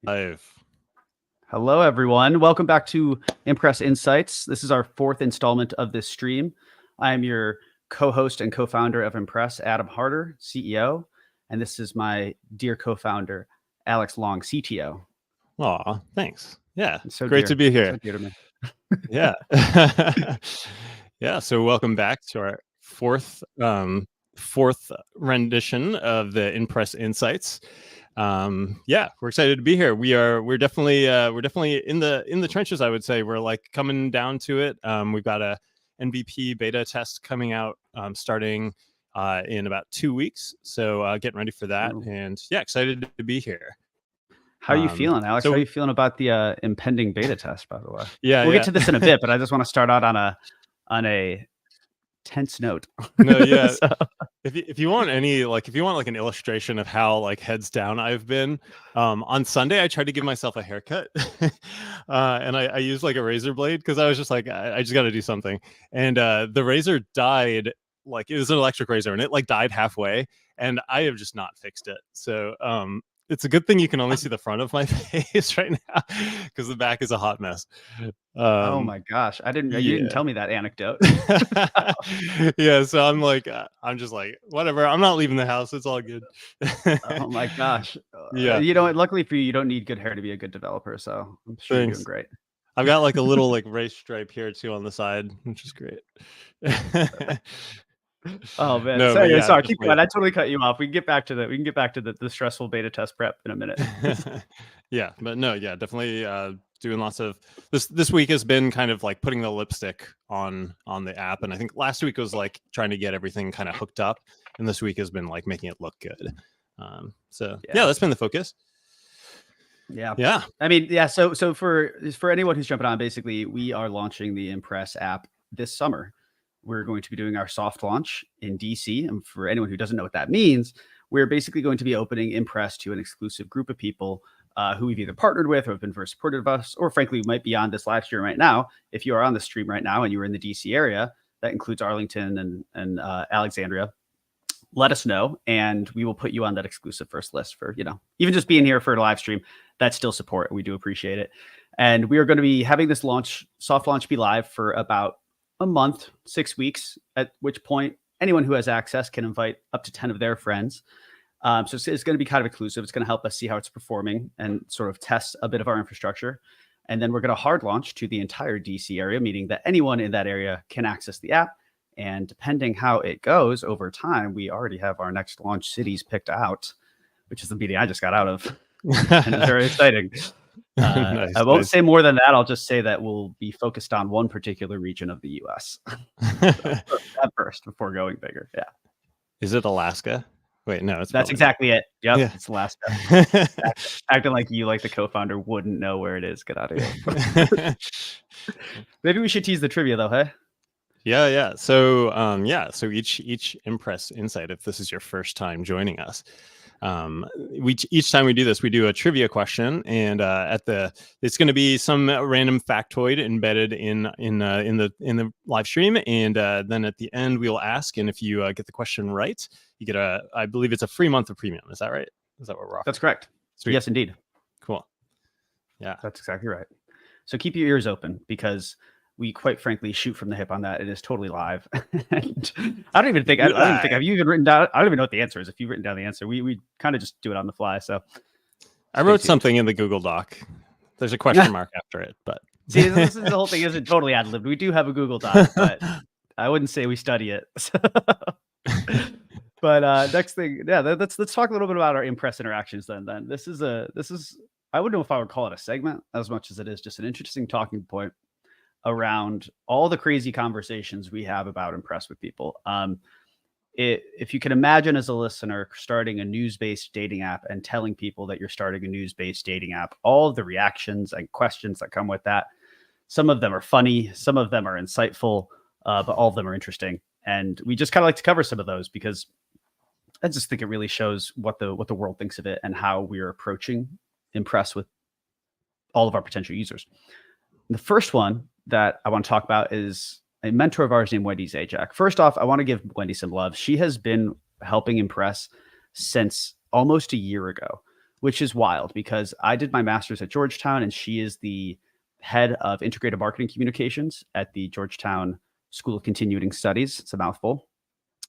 Live. Hello, everyone. Welcome back to InPress Insights. This is our fourth installment of this stream. I am your co-host and co-founder of InPress, Adam Harder, CEO, and this is my dear co-founder, Alex Long, CTO. Aw, thanks. Yeah, So great to be here. So dear to me. Yeah. Yeah, so welcome back to our fourth rendition of the InPress Insights. Yeah, we're excited to be here. We're definitely in the trenches. I would say we're like coming down to it. We've got a MVP beta test coming out starting in about 2 weeks. So getting ready for that. Ooh. And yeah, excited to be here. How are you feeling, Alex? How are you feeling about the impending beta test, by the way? Yeah, we'll get to this in a bit, but I just want to start out on a tense note. No, yeah. So. If you want like an illustration of how like heads down I've been, on Sunday I tried to give myself a haircut, and I used like a razor blade because I was just like I just got to do something, and the razor died. Like it was an electric razor, and it like died halfway, and I have just not fixed it. So it's a good thing you can only see the front of my face right now because the back is a hot mess. Oh my gosh. You didn't tell me that anecdote. Yeah. So I'm just like, whatever. I'm not leaving the house. It's all good. Oh my gosh. Yeah. You know what? Luckily for you don't need good hair to be a good developer. So I'm sure you're doing great. I've got like a little like race stripe here too on the side, which is great. Oh man. No, sorry, keep going. I totally cut you off. We can get back to the stressful beta test prep in a minute. Yeah, but no, yeah, definitely doing lots of this week has been kind of like putting the lipstick on the app, and I think last week was like trying to get everything kind of hooked up, and this week has been like making it look good. So yeah, that's been the focus. Yeah. I mean, yeah. So for anyone who's jumping on, basically, we are launching the InPress app this summer. We're going to be doing our soft launch in DC. And for anyone who doesn't know what that means, we're basically going to be opening InPress to an exclusive group of people who we've either partnered with or have been very supportive of us, or frankly, might be on this live stream right now. If you are on the stream right now and you are in the DC area, that includes Arlington and Alexandria, let us know. And we will put you on that exclusive first list for, even just being here for a live stream. That's still support. We do appreciate it. And we are going to be having this soft launch be live for about a month, 6 weeks, at which point anyone who has access can invite up to 10 of their friends. So it's going to be kind of exclusive. It's going to help us see how it's performing and sort of test a bit of our infrastructure. And then we're going to hard launch to the entire DC area, meaning that anyone in that area can access the app. And depending how it goes over time, we already have our next launch cities picked out, which is the meeting I just got out of. And it's very exciting. I won't say more than that. I'll just say that we'll be focused on one particular region of the US at first before going bigger. Yeah. Is it Alaska? Wait, no, that's exactly it. Yep, yeah. It's Alaska. Acting like you, like the co-founder, wouldn't know where it is. Get out of here. Maybe we should tease the trivia though, hey? Yeah. So so each InPress Insight, if this is your first time joining us, each time we do this, we do a trivia question, and it's going to be some random factoid embedded in the live stream, and then at the end we will ask, and if you get the question right, you get I believe it's a free month of premium. Is that right? Is that what we're offering? That's correct. Sweet. Yes, indeed. Cool. Yeah, that's exactly right. So keep your ears open, because we quite frankly shoot from the hip on that. It is totally live. And I don't even think, have you even written down? I don't even know what the answer is. If you've written down the answer, we kind of just do it on the fly. So I wrote something in the Google Doc. There's a question mark after it, but see, this is the whole thing isn't totally ad-libbed. We do have a Google Doc, but I wouldn't say we study it. But next thing, yeah, let's talk a little bit about our InPress interactions then. This is I wouldn't know if I would call it a segment as much as it is just an interesting talking point around all the crazy conversations we have about InPress with people. If you can imagine as a listener starting a news-based dating app and telling people that you're starting a news-based dating app, all of the reactions and questions that come with that, some of them are funny, some of them are insightful, but all of them are interesting. And we just kind of like to cover some of those because I just think it really shows what the world thinks of it and how we're approaching InPress with all of our potential users. The first one that I want to talk about is a mentor of ours named Wendy Zajac. First off, I want to give Wendy some love. She has been helping InPress since almost a year ago. which is wild because I did my master's at Georgetown, and she is the head of integrated marketing communications at the Georgetown School of Continuing Studies. It's a mouthful,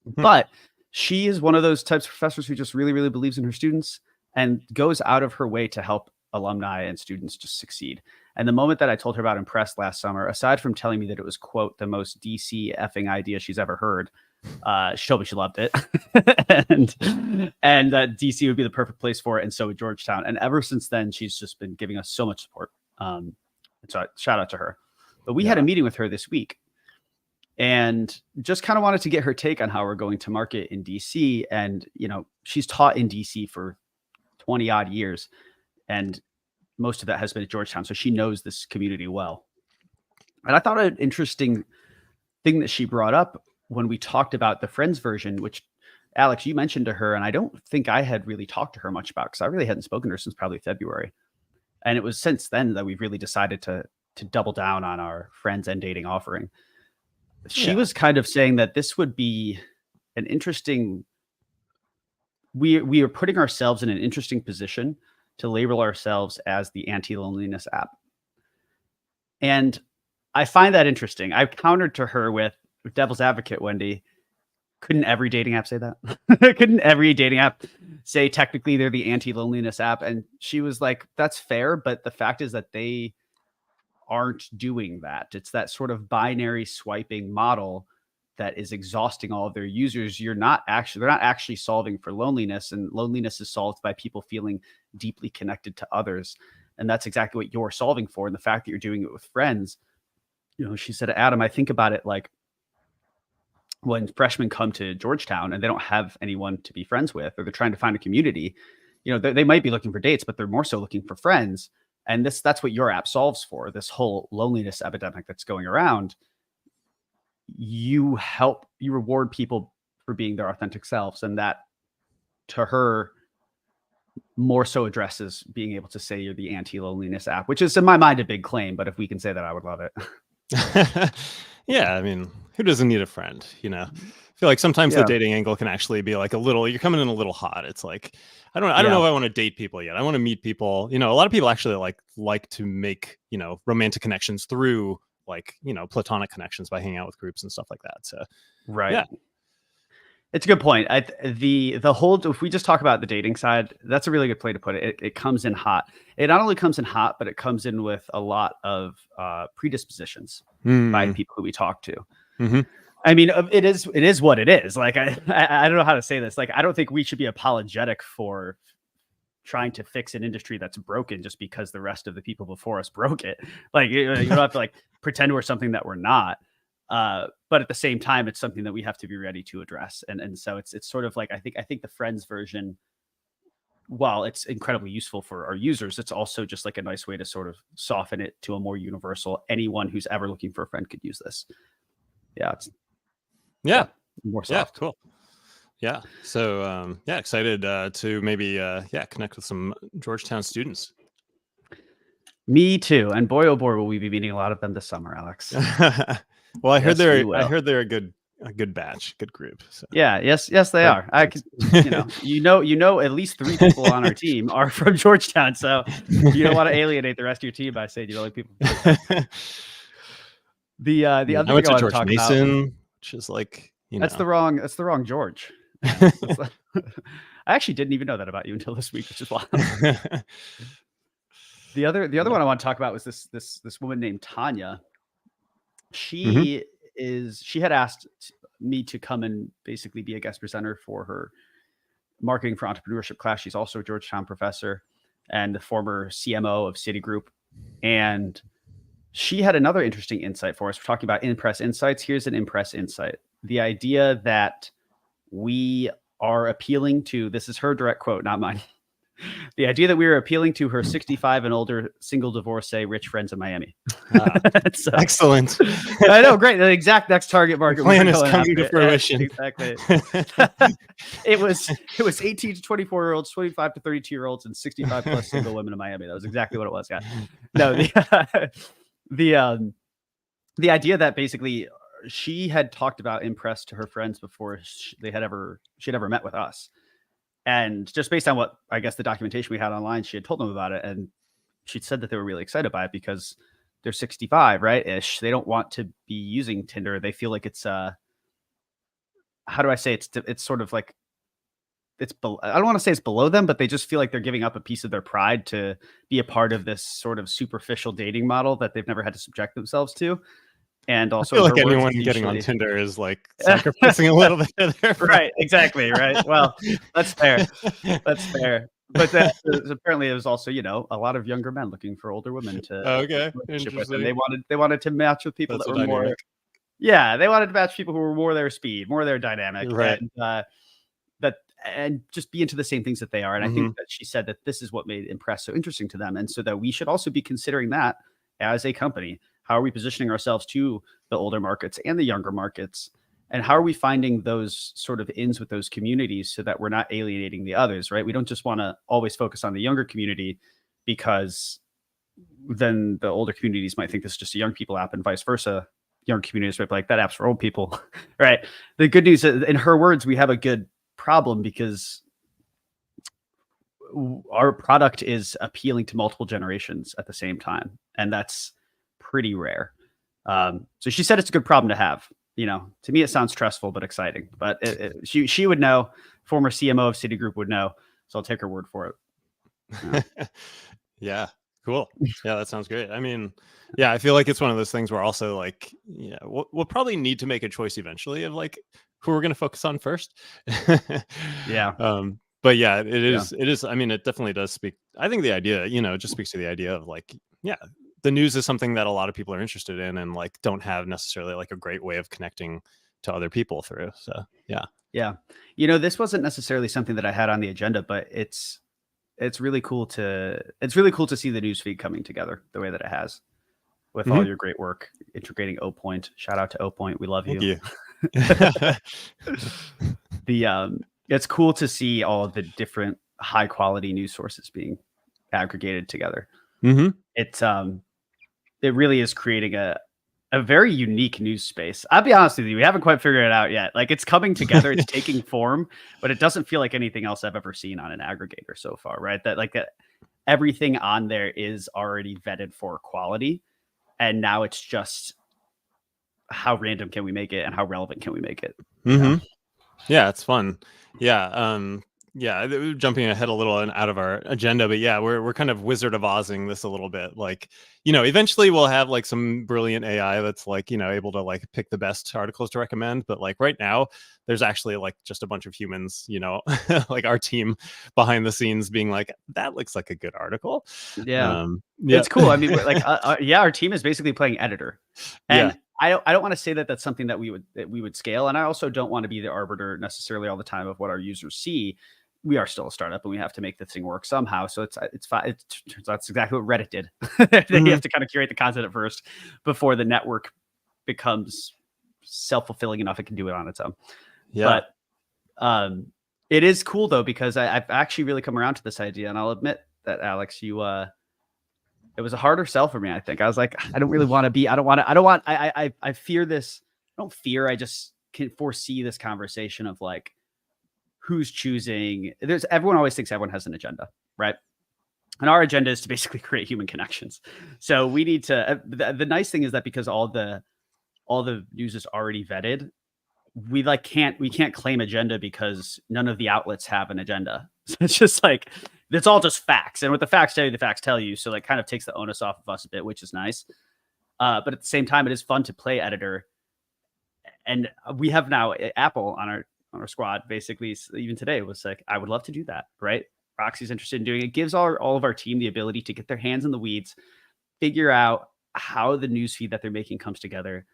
Mhm. but she is one of those types of professors who just really, really believes in her students and goes out of her way to help alumni and students just succeed. And the moment that I told her about InPress last summer, aside from telling me that it was, quote, the most DC effing idea she's ever heard, she told me she loved it, and that DC would be the perfect place for it, and so would Georgetown. And ever since then, she's just been giving us so much support. So shout out to her. But we had a meeting with her this week, and just kind of wanted to get her take on how we're going to market in DC. And she's taught in DC for 20 odd years, and most of that has been at Georgetown, so she knows this community well. And I thought an interesting thing that she brought up when we talked about the Friends version, which Alex, you mentioned to her, and I don't think I had really talked to her much about, because I really hadn't spoken to her since probably February. And it was since then that we've really decided to double down on our friends and dating offering. She was kind of saying that this would be an interesting, we are putting ourselves in an interesting position to label ourselves as the anti-loneliness app. And I find that interesting. I've countered to her with devil's advocate, Wendy. Couldn't every dating app say that? Couldn't every dating app say technically they're the anti-loneliness app? And she was like, that's fair, but the fact is that they aren't doing that. It's that sort of binary swiping model that is exhausting all of their users. They're not actually solving for loneliness, and loneliness is solved by people feeling deeply connected to others. And that's exactly what you're solving for. And the fact that you're doing it with friends, she said, Adam, I think about it like when freshmen come to Georgetown and they don't have anyone to be friends with, or they're trying to find a community, they might be looking for dates, but they're more so looking for friends. And that's what your app solves for, this whole loneliness epidemic that's going around. You reward people for being their authentic selves. And that, to her, more so addresses being able to say you're the anti-loneliness app, which is in my mind a big claim, but if we can say that, I would love it. Yeah, I mean, who doesn't need a friend? I feel like sometimes the dating angle can actually be like you're coming in a little hot. It's like, I don't know if I want to date people yet. I want to meet people. A lot of people actually like to make, romantic connections through platonic connections by hanging out with groups and stuff like that. So, right. Yeah. It's a good point. The whole, if we just talk about the dating side, that's a really good way to put it. It comes in hot. It not only comes in hot, but it comes in with a lot of predispositions by the people who we talk to. Mm-hmm. I mean, it is what it is. Like, I don't know how to say this. Like, I don't think we should be apologetic for trying to fix an industry that's broken just because the rest of the people before us broke it. Like, you don't have to pretend we're something that we're not. But at the same time, it's something that we have to be ready to address. And so it's sort of like, I think the Friends version, while it's incredibly useful for our users, it's also just like a nice way to sort of soften it to a more universal, anyone who's ever looking for a friend could use this. Yeah. More soft. Yeah, cool. Yeah. So, excited to maybe, connect with some Georgetown students. Me too. And boy, oh boy, will we be meeting a lot of them this summer, Alex. Well, I heard they're a good batch, good group. So. Yeah. Yes, they are. I could, at least 3 people on our team are from Georgetown. So you don't want to alienate the rest of your team by saying you don't like people. The other thing I want to talk Mason, about, which is like, that's the wrong George. I actually didn't even know that about you until this week, which is wild. The other one I want to talk about was this woman named Tanya. She had asked me to come and basically be a guest presenter for her marketing for entrepreneurship class. She's also a Georgetown professor and the former CMO of Citigroup. And she had another interesting insight for us. We're talking about InPress Insights. Here's an InPress insight. The idea that we are appealing to, this is her direct quote, not mine. The idea that we were appealing to her 65 and older single divorcee rich friends in Miami. So, excellent. I know, great. The exact next target market. The plan is coming to fruition. Exactly. It was 18 to 24-year-olds, 25 to 32-year-olds, and 65 plus single women in Miami. That was exactly what it was, guys. No, the idea that basically she had talked about InPress to her friends before she had ever met with us. And just based on what I guess the documentation we had online, she had told them about it, and she said that they were really excited by it because they're 65, right? Ish. They don't want to be using Tinder. They feel like it's how do I say it's sort of like I don't want to say it's below them, but they just feel like they're giving up a piece of their pride to be a part of this sort of superficial dating model that they've never had to subject themselves to. And I also, feel in like her words, anyone it's getting on usually Tinder is like sacrificing a little bit of their right, exactly, right. Well, that's fair. That's fair. But that apparently it was also, a lot of younger men looking for older women to Okay, relationship with, and interesting. they wanted to match with people That's that a were more. dynamic. Yeah, they wanted to match people who were more their speed, more their dynamic, Right. and just be into the same things that they are. And I Mhm. think that she said that this is what made InPress so interesting to them, and so that we should also be considering that as a company. How are we positioning ourselves to the older markets and the younger markets? And how are we finding those sort of ins with those communities so that we're not alienating the others, right? We don't just want to always focus on the younger community because then the older communities might think this is just a young people app and vice versa. Young communities might be like, that app's for old people, right? The good news is, in her words, we have a good problem because our product is appealing to multiple generations at the same time. And that's pretty rare. So she said it's a good problem to have. To me, it sounds stressful, but exciting. But she would know, former CMO of Citigroup would know. So I'll take her word for it. Yeah. Yeah. Cool. Yeah, that sounds great. I mean, yeah, I feel like it's one of those things where also like, yeah, we'll probably need to make a choice eventually of like who we're going to focus on first. Yeah. But yeah, it is. I mean, it definitely does speak. I think the idea, it just speaks to the idea of like, yeah, the news is something that a lot of people are interested in and like don't have necessarily like a great way of connecting to other people through. So yeah. Yeah. This wasn't necessarily something that I had on the agenda, but it's really cool to see the newsfeed coming together the way that it has with all your great work integrating O Point. Shout out to O Point. We love you. Thank you. It's cool to see all of the different high quality news sources being aggregated together. It really is creating a very unique news space. I'll be honest with you, we haven't quite figured it out yet. Like, it's coming together, it's taking form, but it doesn't feel like anything else I've ever seen on an aggregator so far, right? That everything on there is already vetted for quality, and now it's just how random can we make it and how relevant can we make it? Yeah, it's fun. Yeah. Yeah, jumping ahead a little and out of our agenda, but yeah, we're kind of Wizard of Ozing this a little bit. Like, eventually we'll have like some brilliant AI that's like, able to like pick the best articles to recommend. But like right now, there's actually like just a bunch of humans, like our team behind the scenes being like, that looks like a good article. Yeah, yeah. It's cool. I mean, like, our team is basically playing editor, and Yeah. I don't want to say that that's something that we would scale, and I also don't want to be the arbiter necessarily all the time of what our users see. We are still a startup and we have to make this thing work somehow. So it's fine. That's exactly what Reddit did. You have to kind of curate the content at first before the network becomes self-fulfilling enough it can do it on its own. Yeah. But it is cool though, because I've actually really come around to this idea, and I'll admit that, Alex, it was a harder sell for me. I think I was like, I don't really want to be, I fear this. I don't fear. I just can foresee this conversation of like, who's choosing. Everyone always thinks everyone has an agenda, right? And our agenda is to basically create human connections. So we need to, the nice thing is that because all the news is already vetted, we can't claim agenda because none of the outlets have an agenda. So it's just like, it's all just facts. And what the facts tell you, the facts tell you. So like kind of takes the onus off of us a bit, which is nice. But at the same time, it is fun to play editor. And we have now Apple on our squad. Basically, even today was like, I would love to do that. Right. Roxy's interested in doing it. Gives all of our team the ability to get their hands in the weeds, figure out how the newsfeed that they're making comes together,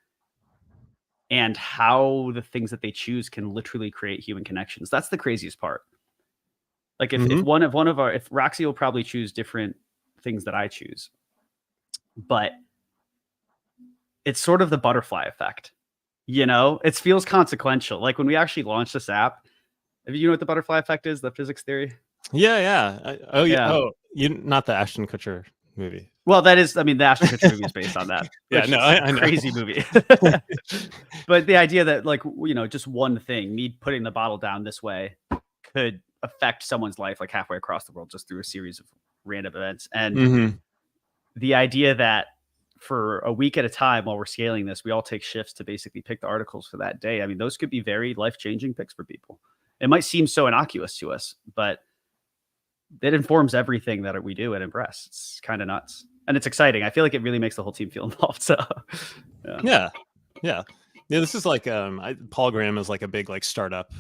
and how the things that they choose can literally create human connections. That's the craziest part. Like if Roxy will probably choose different things that I choose, but it's sort of the butterfly effect. It feels consequential. Like when we actually launched this app, you know what the butterfly effect is, the physics theory? Yeah. Not the Ashton Kutcher movie. Well, that is, I mean, the Ashton Kutcher movie is based on that. Yeah, no, I know. Crazy movie. But the idea that like, just one thing, me putting the bottle down this way could affect someone's life like halfway across the world just through a series of random events. And Mm-hmm. the idea that for a week at a time while we're scaling this, we all take shifts to basically pick the articles for that day. I mean, those could be very life-changing picks for people. It might seem so innocuous to us, but it informs everything that we do at InPress. It's kind of nuts. And it's exciting. I feel like it really makes the whole team feel involved. So Yeah. Yeah. Yeah. This is like Paul Graham is like a big like startup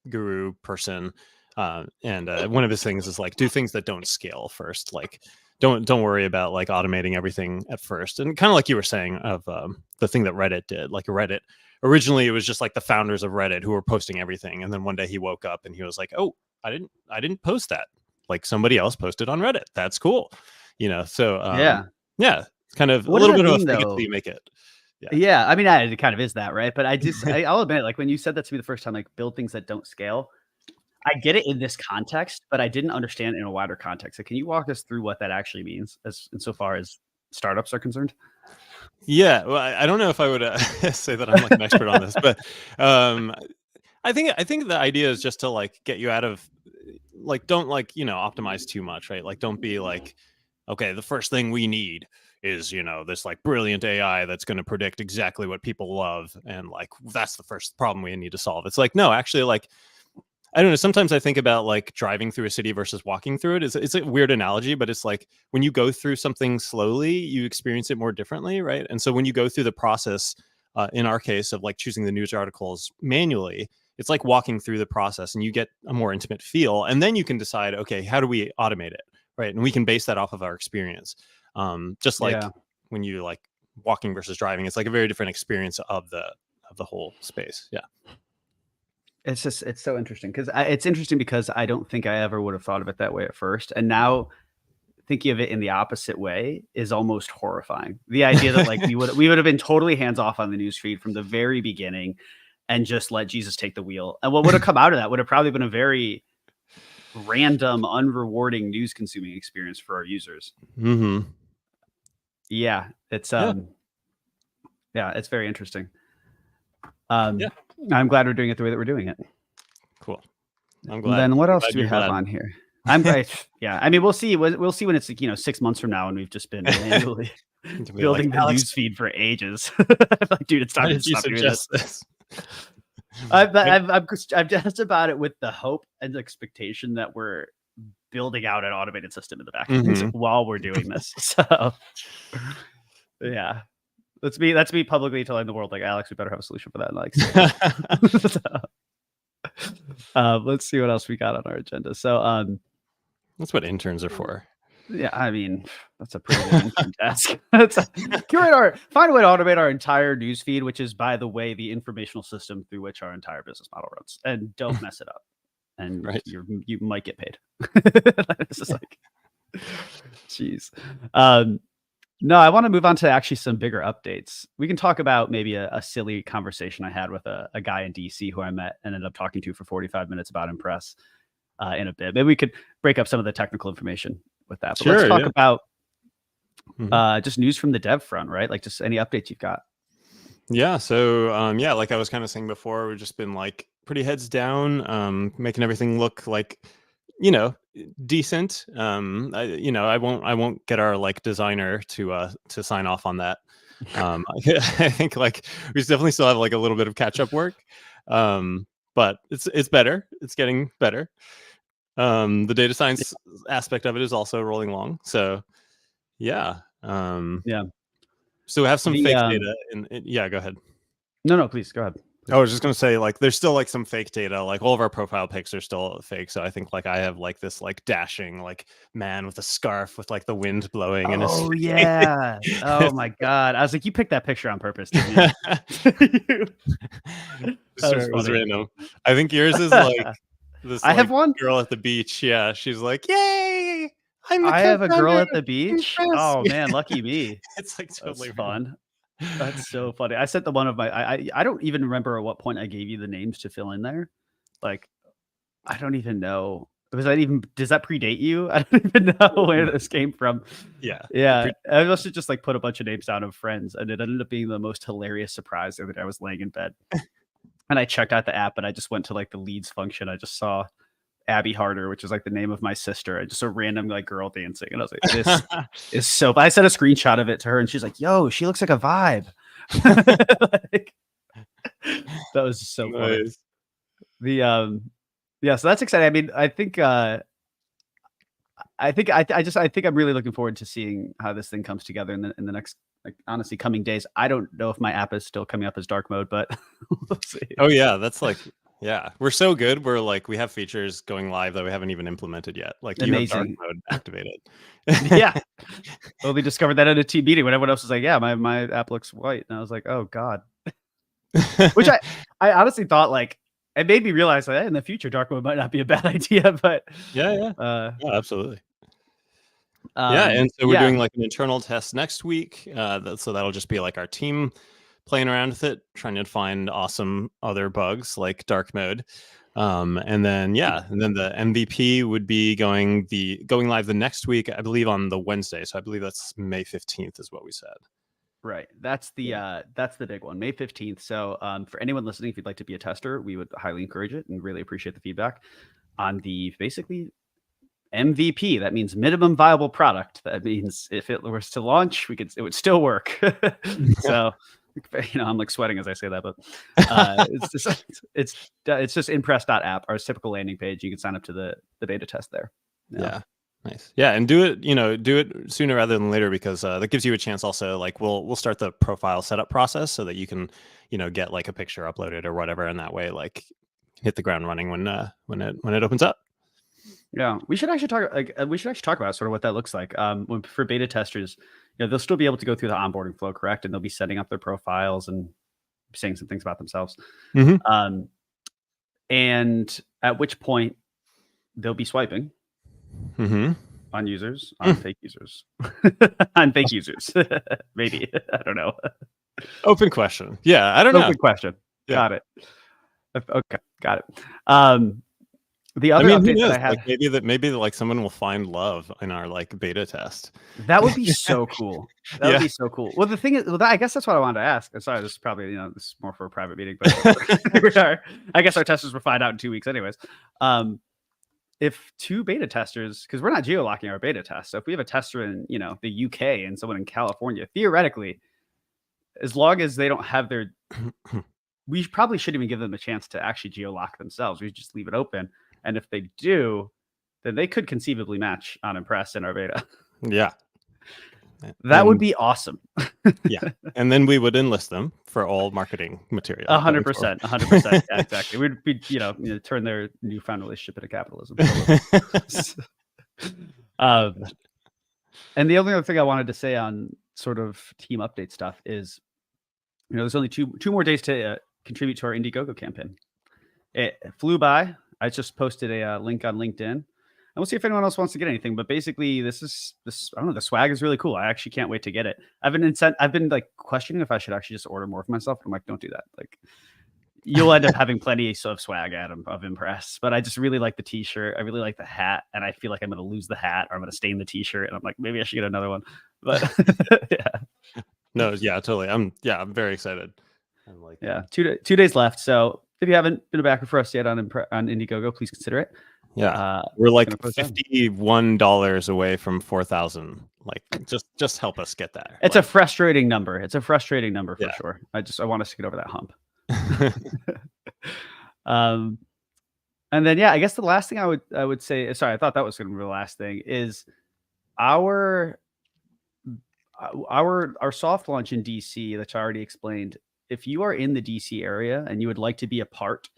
guru person. And one of his things is like do things that don't scale first. Like don't worry about like automating everything at first. And kind of like you were saying of the thing that Reddit did, like Reddit. Originally it was just like the founders of Reddit who were posting everything. And then one day he woke up and he was like, oh, I didn't post that. Like somebody else posted on Reddit. That's cool. So yeah, it's kind of what a does little that bit of a mean, fake it though? till you make it. Yeah. Yeah, I mean, it kind of is that, right? But I'll admit, like when you said that to me the first time, like build things that don't scale, I get it in this context, but I didn't understand it in a wider context. So can you walk us through what that actually means as insofar as startups are concerned? Yeah. Well, I don't know if I would say that I'm like an expert on this, but I think the idea is just to like get you out of like don't like optimize too much, right? Like don't be like, okay, the first thing we need is this like brilliant AI that's going to predict exactly what people love, and like that's the first problem we need to solve. It's like no, actually, like I don't know. Sometimes I think about like driving through a city versus walking through it. It's a weird analogy, but it's like when you go through something slowly, you experience it more differently, right? And so when you go through the process, in our case of like choosing the news articles manually, it's like walking through the process, and you get a more intimate feel, and then you can decide, okay, how do we automate it, right? And we can base that off of our experience. Just like Yeah. when you like walking versus driving, it's like a very different experience of the whole space. Yeah. It's so interesting because it's interesting because I don't think I ever would have thought of it that way at first. And now thinking of it in the opposite way is almost horrifying. The idea that like we would have been totally hands off on the news feed from the very beginning and just let Jesus take the wheel. And what would have come out of that would have probably been a very random, unrewarding news consuming experience for our users. Mm-hmm. Yeah, it's Yeah. yeah, it's very interesting. Yeah. I'm glad we're doing it the way that we're doing it. Cool. I'm glad. Then what else glad do we you're have glad. on here? I'm glad. Yeah, I mean, we'll see. We'll see when it's like 6 months from now, and we've just been manually To be building like, the Alex, news feed for ages. Like, dude, it's why time to did you stop doing this. suggest this? I'm just about it with the hope and expectation that we're building out an automated system in the back end Mhm. while we're doing this. So, yeah, that's me publicly telling the world, like, Alex, we better have a solution for that. Like, let's see what else we got on our agenda. So, That's what interns are for. yeah, I mean, that's a pretty good intern task. Find a way to automate our entire news feed, which is, by the way, the informational system through which our entire business model runs, and don't mess it up. And Right. you might get paid. It's just like, jeez. No, I want to move on to actually some bigger updates. We can talk about maybe a silly conversation I had with a guy in DC who I met and ended up talking to for 45 minutes about InPress in a bit. Maybe we could break up some of the technical information with that. But let's Sure, talk yeah. about Mhm. just news from the dev front, right? Like just any updates you've got. Yeah. So, yeah, like I was kind of saying before, we've just been like pretty heads down, making everything look like, you know, decent. I won't get our like designer to sign off on that. I think like we definitely still have like a little bit of catch up work. But it's better. It's getting better. The data science aspect of it is also rolling along. So yeah. Yeah. So we have some The fake data yeah, go ahead. no, please go ahead. I was just gonna say, like, there's still like some fake data. Like all of our profile pics are still fake. So I think like I have like this like dashing like man with a scarf with like the wind blowing in his Oh face. yeah. Oh my god. I was like, you picked that picture on purpose, didn't you? That was Sure, it was funny. random. I think yours is like this I have like one. girl at the beach. Yeah, she's like, "Yay! I'm the I have a girl co-founder at the of beach. InPress." Oh man, lucky me. It's like That's totally random. fun. That's so funny. I sent the one of my I don't even remember at what point I gave you the names to fill in there. Like, I don't even know. Does that predate you? I don't even know where this came from. Yeah. Yeah. I must have just like put a bunch of names down of friends, and it ended up being the most hilarious surprise the other day. I was laying in bed and I checked out the app and I just went to like the leads function. I just saw Abby Harder, which is like the name of my sister, and just a random like girl dancing. And I was like, this is so. I sent a screenshot of it to her, and she's like, "Yo, she looks like a vibe." Like, that was so funny. Nice. The yeah, so that's exciting. I mean, I think I'm really looking forward to seeing how this thing comes together in the next, like, honestly, coming days. I don't know if my app is still coming up as dark mode, but we'll see. Oh yeah, that's like, yeah, we're so good. We're like, we have features going live that we haven't even implemented yet. Like you have dark Amazing. mode activated. Yeah. Well, we discovered that at a team meeting when everyone else was like, "Yeah, my app looks white," and I was like, "Oh God." Which I honestly thought, like, it made me realize that in the future dark mode might not be a bad idea, but Yeah. uh, Yeah, absolutely. Yeah, and so we're yeah, doing like an internal test next week. So that'll just be like our team playing around with it, trying to find awesome other bugs like dark mode. And then the MVP would be going live the next week, I believe on the Wednesday. So I believe that's May 15th is what we said. right. That's the big one, May 15th. So for anyone listening, if you'd like to be a tester, we would highly encourage it and really appreciate the feedback on the basically MVP. That means minimum viable product. That means if it was to launch, it would still work. So, I'm like sweating as I say that, but it's just InPress.app, our typical landing page. You can sign up to the beta test there. Yeah. Nice. Yeah, and do it sooner rather than later, because that gives you a chance also. Like we'll start the profile setup process so that you can, get like a picture uploaded or whatever, and that way like hit the ground running when it opens up. Yeah, we should actually talk about sort of what that looks like. For beta testers, they'll still be able to go through the onboarding flow, correct? And they'll be setting up their profiles and saying some things about themselves. Mm-hmm. And at which point they'll be swiping Mm-hmm. on users, on fake users, on fake users. Maybe, I don't know. Open question. Yeah, I don't know. Open question. Yeah. Got it. Okay, got it. The other update that I had, like maybe like someone will find love in our like beta test. that would be so cool. That would be so cool. Well, the thing is, I guess that's what I wanted to ask. Sorry, this is probably, this is more for a private meeting, but I guess our testers will find out in 2 weeks anyways. If two beta testers, because we're not geo-locking our beta test. So if we have a tester in, the UK and someone in California, theoretically, as long as they don't have their, we probably shouldn't even give them a chance to actually geo-lock themselves. We just leave it open. And if they do, then they could conceivably match on InPress in our beta. Yeah. That would be awesome. Yeah. And then we would enlist them for all marketing material. 100%. 100%. Yeah, exactly. We'd be, turn their newfound relationship into capitalism. And the only other thing I wanted to say on sort of team update stuff is, there's only two more days to contribute to our Indiegogo campaign. It flew by. I just posted a link on LinkedIn, and we'll see if anyone else wants to get anything. But basically, this I don't know. The swag is really cool. I actually can't wait to get it. I've been like questioning if I should actually just order more for myself. I'm like, don't do that. Like, you'll end up having plenty of swag, Adam, of InPress. But I just really like the T-shirt. I really like the hat, and I feel like I'm going to lose the hat or I'm going to stain the T-shirt. And I'm like, maybe I should get another one. But yeah. No, yeah, totally. I'm very excited. I'm like, yeah, 2 days left. So if you haven't been a backer for us yet on Indiegogo, please consider it. Yeah, we're like $51 away from 4,000. Like, just help us get that. It's a frustrating number. It's a frustrating number for sure. I want us to get over that hump. And then I guess the last thing I would say. Sorry, I thought that was going to be the last thing. Is our soft launch in DC, that I already explained. If you are in the DC area and you would like to be a part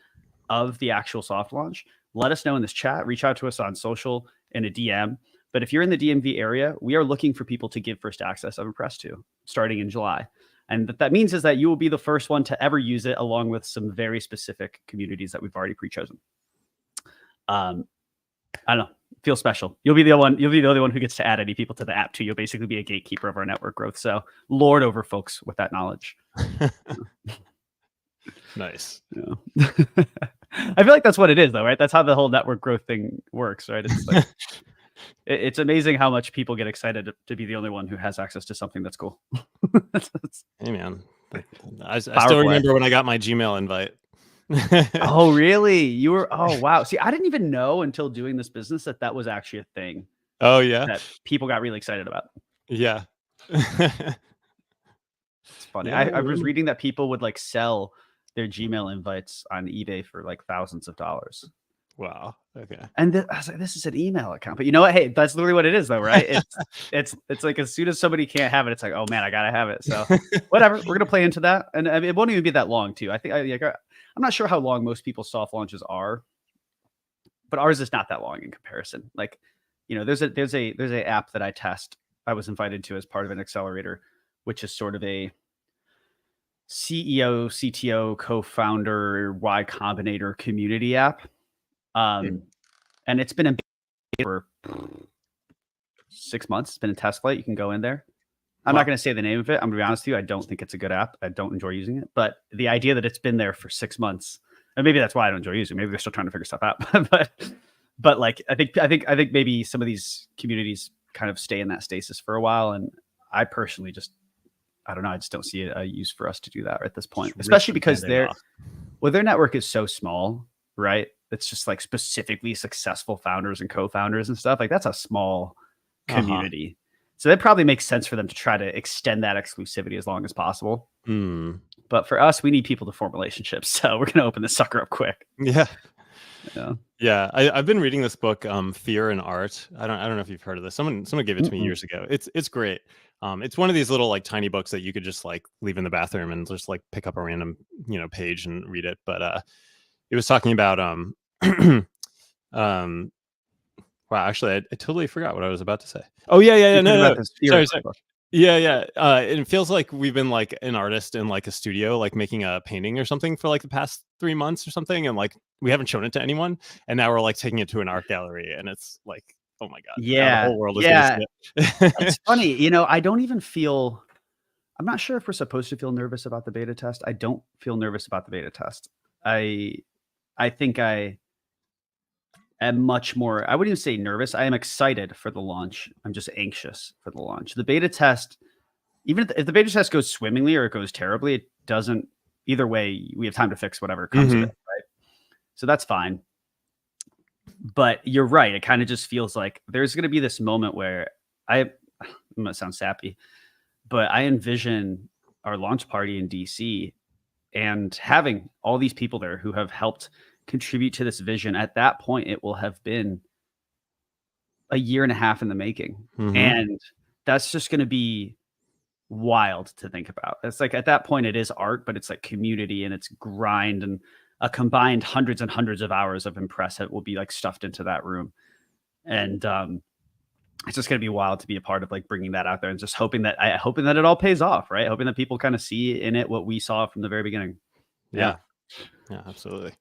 of the actual soft launch, let us know in this chat. Reach out to us on social in a DM. But if you're in the DMV area, we are looking for people to give first access of InPress to, starting in July. And what that means is that you will be the first one to ever use it, along with some very specific communities that we've already pre-chosen. I don't know. Feel special. You'll be the only one who gets to add any people to the app too. You'll basically be a gatekeeper of our network growth. So lord over folks with that knowledge. Nice. Yeah. I feel like that's what it is though, right? That's how the whole network growth thing works, right? It's like, it's amazing how much people get excited to be the only one who has access to something that's cool. Hey man, I still remember when I got my Gmail invite. Oh, really? You were oh, wow. See, I didn't even know until doing this business that that was actually a thing Oh, yeah? that people got really excited about. Yeah. It's funny. Yeah, I was really. reading that people would, like, sell their Gmail invites on eBay for, like, thousands of dollars. Wow, okay. And I was like, "This is an email account." But you know what? Hey, that's literally what it is though, right? It's like as soon as somebody can't have it, it's like, "Oh, man, I gotta have it." So, whatever, we're gonna play into that, and, I mean, it won't even be that long too. I think I'm not sure how long most people's soft launches are, but ours is not that long in comparison. Like, there's a app that I test. I was invited to as part of an accelerator, which is sort of a CEO, CTO, co-founder, Y Combinator community app. Hmm, Um, and it's been in for 6 months. It's been in test flight. You can go in there. I'm not wow. going to say the name of it. I'm going to be honest with you. I don't think it's a good app. I don't enjoy using it. But the idea that it's been there for 6 months, and maybe that's why I don't enjoy using it. Maybe they're still trying to figure stuff out. but like I think maybe some of these communities kind of stay in that stasis for a while. And I personally just I don't know. I just don't see a use for us to do that at this point, Just rip especially the because Band-Aid off. their network is so small, right? It's just like specifically successful founders and co-founders and stuff. Like that's a small Uh-huh. community. So that probably makes sense for them to try to extend that exclusivity as long as possible. Mm. But for us, we need people to form relationships. So we're going to open this sucker up quick. Yeah. Yeah. Yeah, I've been reading this book, Fear and Art. I don't know if you've heard of this. Someone gave it to me Mm-mm. years ago. It's great. It's one of these little like tiny books that you could just like leave in the bathroom and just like pick up a random page and read it. But it was talking about um wow, actually I totally forgot what I was about to say. Oh yeah, You're no talking no, about no. this fear Sorry, sorry. book. Yeah, yeah. It feels like we've been like an artist in like a studio, like making a painting or something for like the past 3 months or something, and like we haven't shown it to anyone, and now we're like taking it to an art gallery, and it's like, oh my god, now the Yeah. whole world is gonna Yeah. see it. It's funny. I don't even feel, I'm not sure if we're supposed to feel nervous about the beta test. I don't feel nervous about the beta test. I, I think I am much more, I wouldn't even say nervous. I am excited for the launch. I'm just anxious for the launch. The beta test, even if the beta test goes swimmingly or it goes terribly, it doesn't, either way, we have time to fix whatever comes of it. Hmm. Right. So that's fine. But you're right. It kind of just feels like there's going to be this moment where I'm going to sound sappy, but I envision our launch party in DC and having all these people there who have helped contribute to this vision. At that point, it will have been a year and a half in the making. Hmm. And that's just going to be wild to think about. It's like at that point, it is art, but it's like community and it's grind and a combined hundreds and hundreds of hours of impressive will be like stuffed into that room. And it's just going to be wild to be a part of like bringing that out there and just hoping that it all pays off, right? Hoping that people kind of see in it what we saw from the very beginning. Yeah. Yeah, yeah, absolutely.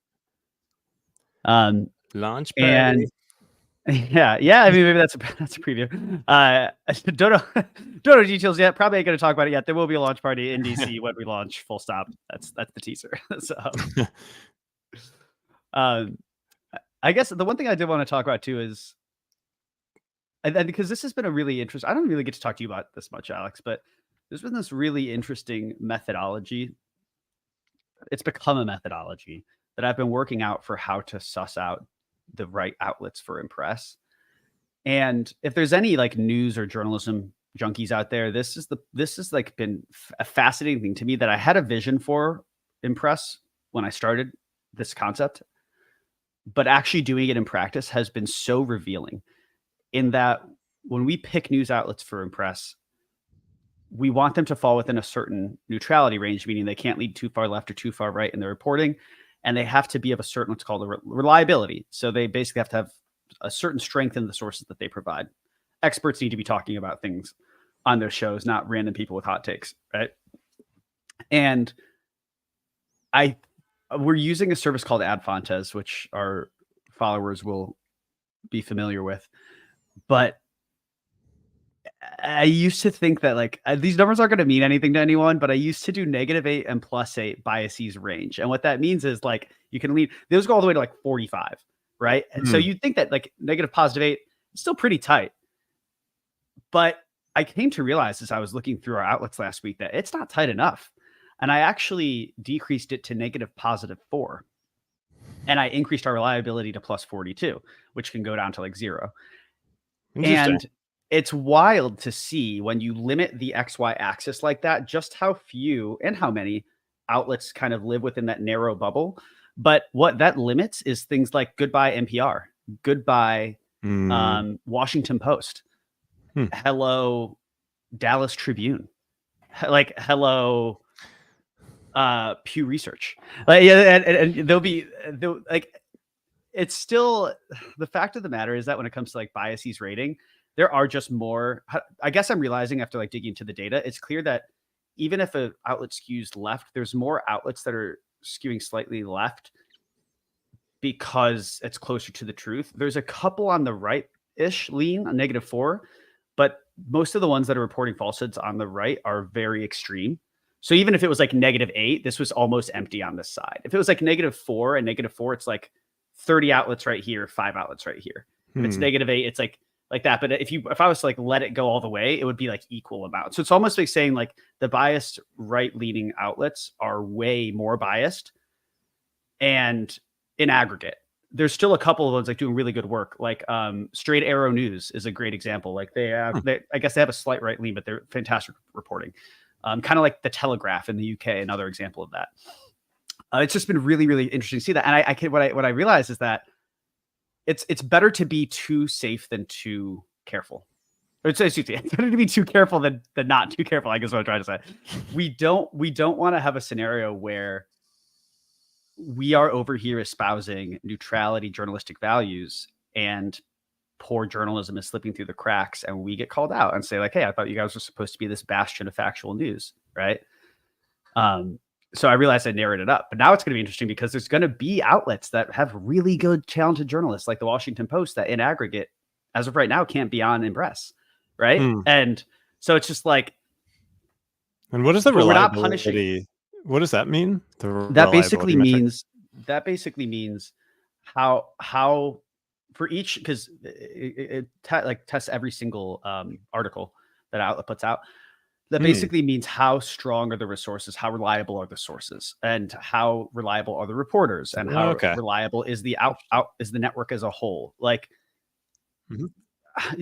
Um, Launch and party. yeah, yeah. I mean, maybe that's a preview. Don't know, don't know details yet. Probably ain't gonna talk about it yet. There will be a launch party in DC when we launch. Full stop. That's the teaser. So, um, I guess the one thing I did want to talk about too is, and because this has been a really interesting. I don't really get to talk to you about this much, Alex, but there's been this really interesting methodology. It's become a methodology that I've been working out for how to suss out the right outlets for Impress. And if there's any like news or journalism junkies out there, this has like been a fascinating thing to me that I had a vision for Impress when I started this concept, but actually doing it in practice has been so revealing in that when we pick news outlets for Impress, we want them to fall within a certain neutrality range, meaning they can't lead too far left or too far right in their reporting. And they have to be of a certain, what's called a reliability. So they basically have to have a certain strength in the sources that they provide. Experts need to be talking about things on their shows, not random people with hot takes, right? And I we're using a service called Adfontes, which our followers will be familiar with. But I used to think that like these numbers aren't going to mean anything to anyone, but I used to do -8 and +8 biases range. And what that means is like you can lead, those go all the way to like 45, right? And so Hmm. you'd think that like -8 is still pretty tight. But I came to realize as I was looking through our outlets last week that it's not tight enough. And I actually decreased it to -4. and I increased our reliability to plus 42, which can go down to like 0. Interesting. And it's wild to see when you limit the XY axis like that, just how few and how many outlets kind of live within that narrow bubble. But what that limits is things like goodbye NPR, goodbye Mm. Washington Post, Hmm. hello Dallas Tribune, like hello Pew Research. Like, yeah, and they'll like, it's still, the fact of the matter is that when it comes to like biases rating, there are just more. I guess I'm realizing after like digging into the data, it's clear that even if an outlet skews left, there's more outlets that are skewing slightly left because it's closer to the truth. There's a couple on the right-ish lean, a -4, but most of the ones that are reporting falsehoods on the right are very extreme. So even if it was like -8, this was almost empty on this side. If it was like -4 and -4, it's like 30 outlets right here, 5 outlets right here. If it's Hmm. -8, it's like that. But if I was to like let it go all the way, it would be like equal amount. So it's almost like saying like the biased right-leaning outlets are way more biased, and in aggregate. There's still a couple of ones like doing really good work. Like Straight Arrow News is a great example. Like Hmm. I guess they have a slight right lean, but they're fantastic reporting. Kind of like the Telegraph in the UK, another example of that. It's just been really, really interesting to see that. And I can what I realize is that it's better to be too safe than too careful. It's better to be too careful than not too careful, I guess what I'm trying to say. We don't want to have a scenario where we are over here espousing neutrality, journalistic values, and poor journalism is slipping through the cracks, and we get called out and say like, "Hey, I thought you guys were supposed to be this bastion of factual news," right? So I realized I narrowed it up, but now it's going to be interesting because there's going to be outlets that have really good, talented journalists, like the Washington Post, that in aggregate, as of right now, can't be on InPress, right? Hmm. And so it's just like, And what is the but we're not punishing. reliability? What does that mean? The That basically reliability metric? means that basically means how for each, because like tests every single article that outlet puts out. That Hmm. basically means how strong are the resources, how reliable are the sources, and how reliable are the reporters, and how Okay. reliable is the is the network as a whole. Mhm.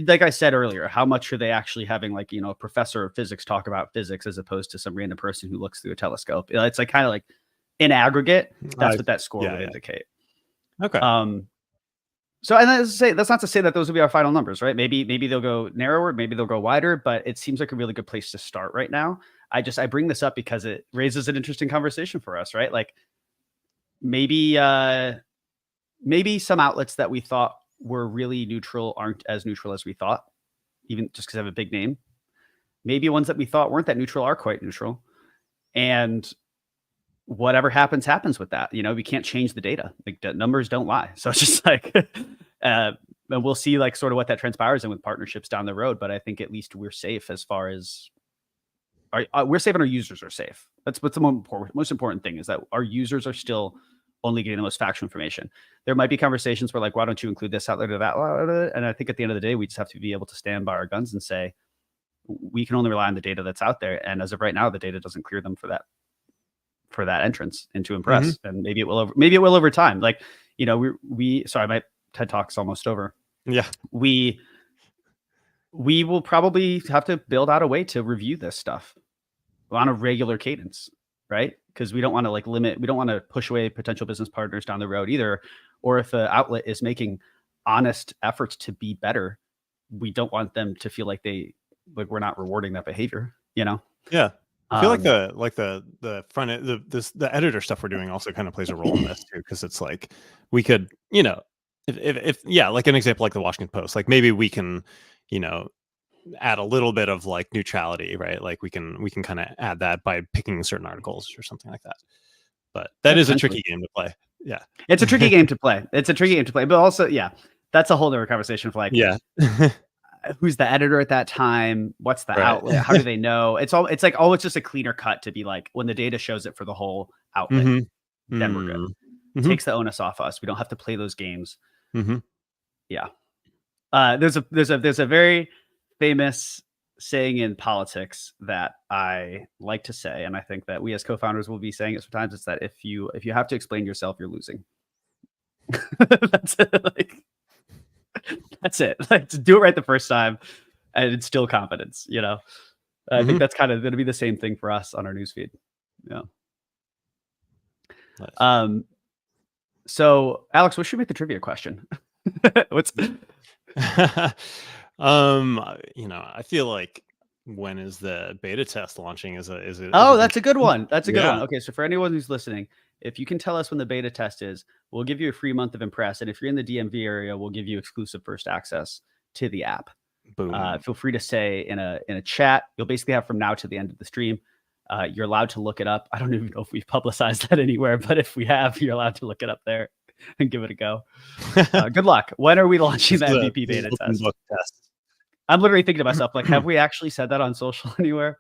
Like I said earlier, how much are they actually having, like, a professor of physics talk about physics as opposed to some random person who looks through a telescope? It's like kind of like in aggregate, that's I what that score Yeah, would yeah. indicate. Okay. Um, so, and that's not to say that those will be our final numbers, right? Maybe they'll go narrower, maybe they'll go wider, but it seems like a really good place to start right now. I bring this up because it raises an interesting conversation for us, right? Like maybe maybe some outlets that we thought were really neutral aren't as neutral as we thought, even just because they have a big name. Maybe ones that we thought weren't that neutral are quite neutral. And whatever happens, happens with that. We can't change the data. Like the numbers don't lie. So it's just like, and we'll see like sort of what that transpires in with partnerships down the road. But I think at least we're safe as far as we're safe and our users are safe. That's what's the most important thing, is that our users are still only getting the most factual information. There might be conversations where like, why don't you include this outlet or that outlet? And I think at the end of the day, we just have to be able to stand by our guns and say, we can only rely on the data that's out there. And as of right now, the data doesn't clear them for that entrance into Mhm. InPress. And maybe it will over time. Like, we sorry, my TED Talk's almost over. Yeah. We will probably have to build out a way to review this stuff on a regular cadence, right? Because we don't want to like limit, we don't want to push away potential business partners down the road either. Or if an outlet is making honest efforts to be better, we don't want them to feel like we're not rewarding that behavior, you know? Yeah. I feel like Um, the front end, the editor stuff we're doing also kind of plays a role in this too, because it's like we could, if yeah, like an example like the Washington Post, like maybe we can, you know, add a little bit of like neutrality, right? Like we can kind of add that by picking certain articles or something like that. But yeah, that is a potentially. tricky game to play. Yeah. It's a tricky game to play. It's a tricky game to play, but also, yeah, that's a whole other conversation for like, Yeah. who's the editor at that time? What's the Right. outlet? How do they know? It's like, oh, it's just a cleaner cut to be like, when the data shows it for the whole outlet, Mhm. then we're good. Mm. Mhm. Takes the onus off us. We don't have to play those games. Mhm. Yeah. There's a very famous saying in politics that I like to say, and I think that we as co-founders will be saying it sometimes. It's that if you have to explain yourself, you're losing. That's it. Like, that's it. Like, to do it right the first time and instill confidence, you know? I think Mhm. that's kind of going to be the same thing for us on our newsfeed. Yeah. Nice. Um, so Alex, what should we make the trivia question? What's I feel like when is the beta test launching is a Oh, good that's a good question. one. That's a good one. Yeah. Okay, so for anyone who's listening, if you can tell us when the beta test is, we'll give you a free month of Impress. And if you're in the DMV area, we'll give you exclusive first access to the app. Boom. Feel free to say in a chat. You'll basically have from now to the end of the stream. You're allowed to look it up. I don't even know if we've publicized that anywhere, but if we have, you're allowed to look it up there and give it a go. Good luck. When are we launching This the is a MVP this is beta open test? book test. I'm literally thinking to myself, like, have we actually said that on social anywhere?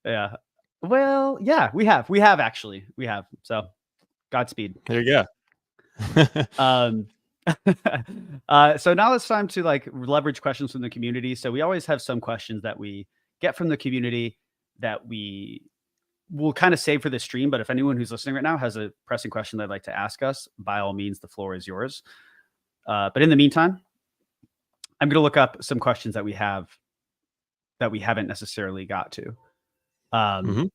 Yeah. Well, yeah, we have. We have actually. We have. So Godspeed. There you go. Um, so now it's time to like leverage questions from the community. So we always have some questions that we get from the community that we will kind of save for the stream. But if anyone who's listening right now has a pressing question they'd like to ask us, by all means, the floor is yours. But in the meantime, I'm going to look up some questions that we have that we haven't necessarily got to. Mhm.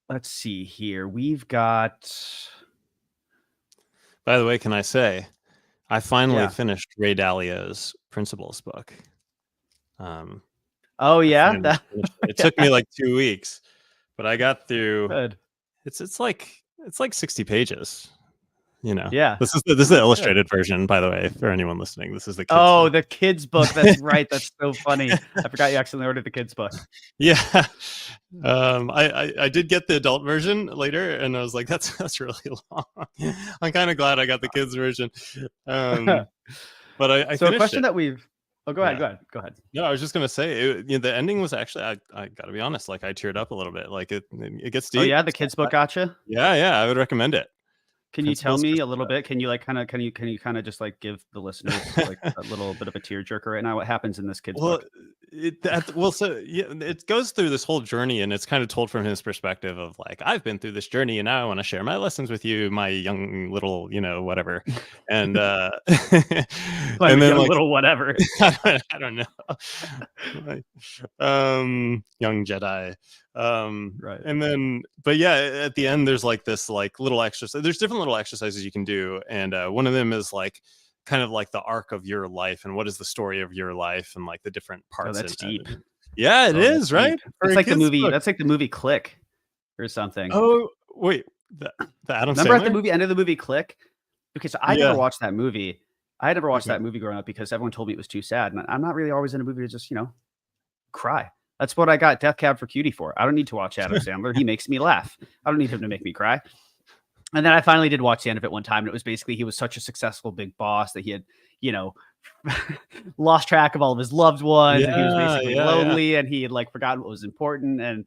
Let's see here. We've got. By the way, can I say, I finally Yeah. finished Ray Dalio's Principles book. Oh I yeah. finally finished it. It took me like 2 weeks, but I got through. Good. It's like 60 pages. Yeah. This is the Good. illustrated version, by the way, for anyone listening. This is the kids Oh, book. the kids book. That's right. That's so funny. I forgot you actually ordered the kids book. Yeah. I did get the adult version later, and I was like, that's really long. I'm kind of glad I got the kids version. But I So a finished question it. that we've. Oh, go ahead. Yeah. Go ahead. No, I was just gonna say the ending was actually I gotta be honest, like I teared up a little bit. Like it gets Oh deep. yeah, the kids book gotcha. Yeah, I would recommend it. Can you tell Principles for me a little Success. bit? Can you like kind of can you kind of just like give the listeners like a little bit of a tearjerker right now? What happens in this kids Well, book? so yeah, it goes through this whole journey, and it's kind of told from his perspective of like, I've been through this journey, and now I want to share my lessons with you, my young little, whatever, and My and then young like little whatever. I don't know, Like, young Jedi, Right. and then but yeah, at the end there's like this like little exercise. There's different little exercises you can do, and one of them is like kind of like the arc of your life and what is the story of your life and like the different Oh, parts that's deep. yeah, it Oh, that's is, deep. right? For It's a like the kid's movie. book. That's like the movie Click or something. Oh, wait, the Adam Remember at the Sandler? movie end of the movie Click? Because I never Yeah, watched that movie. I had never watched okay. that movie growing up because everyone told me it was too sad. And I'm not really always in a movie to just, cry. That's what I got Death Cab for Cutie for. I don't need to watch Adam Sandler. He makes me laugh. I don't need him to make me cry. And then I finally did watch the end of it one time. And it was basically he was such a successful big boss that he had, lost track of all of his loved ones. And he was Yeah, basically yeah. lonely and he had like forgotten what was important. And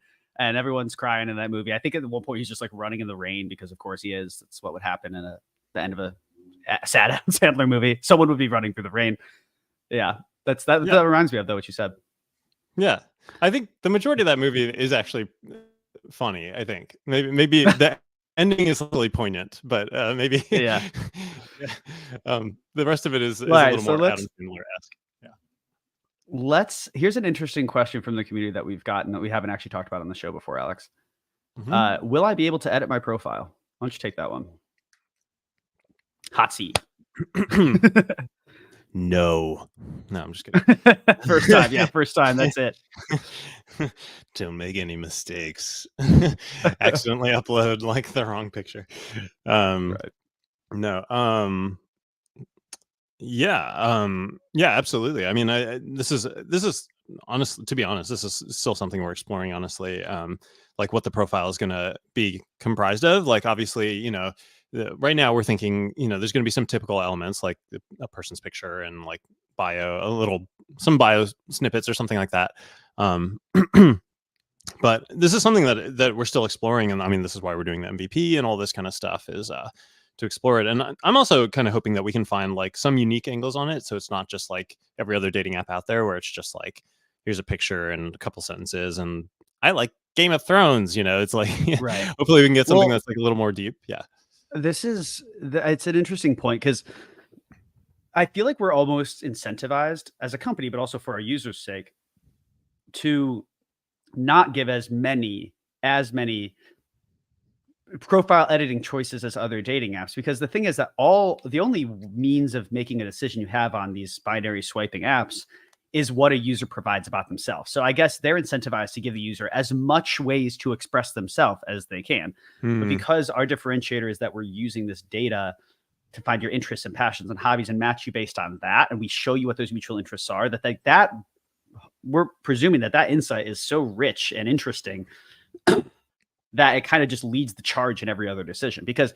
everyone's crying in that movie. I think at one point he's just like running in the rain because of course he is. That's what would happen in the end of a sad Adam Sandler movie. Someone would be running through the rain. Yeah. That Yeah, reminds me of though what you said. yeah. I think the majority of that movie is actually funny, I think. Maybe the ending is really poignant, but maybe Yeah. the rest of it is All a right. little So more Adam Sandler-esque. here's an interesting question from the community that we've gotten that we haven't actually talked about on the show before, Alex. Mhm. Will I be able to edit my profile? Why don't you take that one? Hot seat. No. No, I'm just kidding. First time. Yeah. First time. That's it. Don't make any mistakes. Accidentally upload like the wrong picture. Right. No. Yeah, absolutely. I mean, this is honestly, to be honest, this is still something we're exploring, honestly. Like what the profile is going to be comprised of. Like, obviously, right now we're thinking, there's going to be some typical elements like a person's picture and like some bio snippets or something like that. But this is something that we're still exploring, and I mean, this is why we're doing the MVP and all this kind of stuff is to explore it. And I'm also kind of hoping that we can find like some unique angles on it, so it's not just like every other dating app out there where it's just like here's a picture and a couple sentences and I like Game of Thrones. It's like Right. hopefully we can get something Well, that's like a little more deep. Yeah. It's an interesting point because I feel like we're almost incentivized as a company, but also for our users' sake, to not give as many profile editing choices as other dating apps, because the thing is that the only means of making a decision you have on these binary swiping apps is what a user provides about themselves. So I guess they're incentivized to give the user as much ways to express themselves as they can. But Hmm. because our differentiator is that we're using this data to find your interests and passions and hobbies and match you based on that, and we show you what those mutual interests are, that we're presuming that insight is so rich and interesting that it kind of just leads the charge in every other decision. Because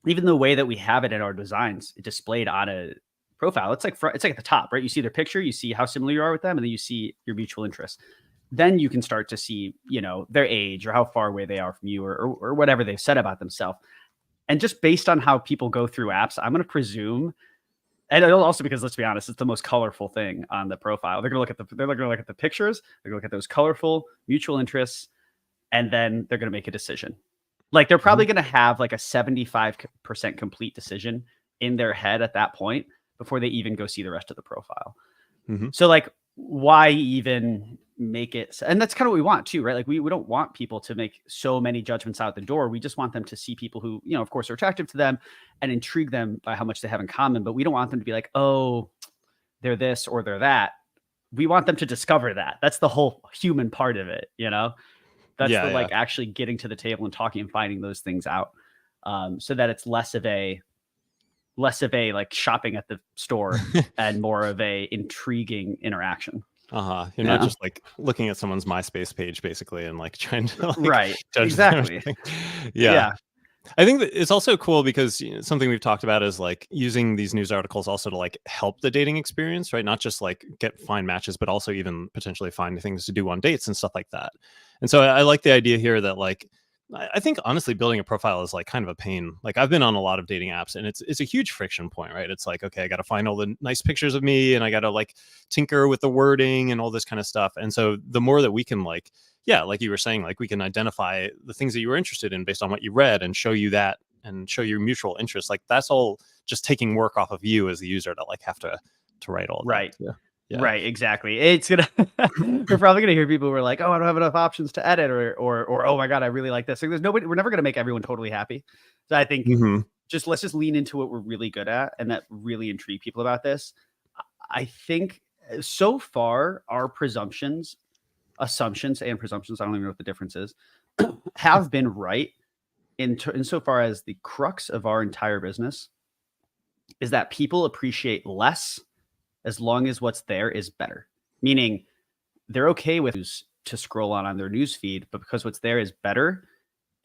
even the way that we have it in our designs displayed on a profile, it's like at the top, right? You see their picture, you see how similar you are with them, and then you see your mutual interests. Then you can start to see, their age or how far away they are from you, or whatever they've said about themselves. And just based on how people go through apps, I'm going to presume, and also because let's be honest, it's the most colorful thing on the profile. They're going to look at the pictures, they're going to look at those colorful mutual interests, and then they're going to make a decision. Like they're probably going to have like a 75% complete decision in their head at that point before they even go see the rest of the profile. Hmm. So like, why even make it? And that's kind of what we want too, right? Like we don't want people to make so many judgments out the door. We just want them to see people who, of course, are attractive to them and intrigue them by how much they have in common. But we don't want them to be like, oh, they're this or they're that. We want them to discover that. That's the whole human part of it, That's Yeah, the yeah. like actually getting to the table and talking and finding those things out, so that it's less of a like shopping at the store and more of a intriguing interaction. Uh-huh. You're not Yeah. just like looking at someone's MySpace page basically and like trying to like Right. judge them or Exactly. something. Yeah. Yeah. I think that it's also cool because something we've talked about is like using these news articles also to like help the dating experience, right? Not just like find matches, but also even potentially find things to do on dates and stuff like that. And so I like the idea here that like I think honestly building a profile is like kind of a pain. Like I've been on a lot of dating apps and it's a huge friction point, right? It's like, okay, I got to find all the nice pictures of me and I got to like tinker with the wording and all this kind of stuff. And so the more that we can like, yeah, like you were saying, like we can identify the things that you were interested in based on what you read and show you that and show your mutual interest. Like that's all just taking work off of you as the user to like have to write all that. Right. Yeah. Yeah. Right. Exactly. It's gonna. We're probably gonna hear people who are like, "Oh, I don't have enough options to edit," or "Oh my god, I really like this." Like, there's nobody. We're never gonna make everyone totally happy. So I think Hmm. let's just lean into what we're really good at and that really intrigue people about this. I think so far our assumptions and presumptions, I don't even know what the difference is, have been right insofar as the crux of our entire business is that people appreciate less as long as what's there is better. Meaning they're okay with to scroll on their news feed, but because what's there is better,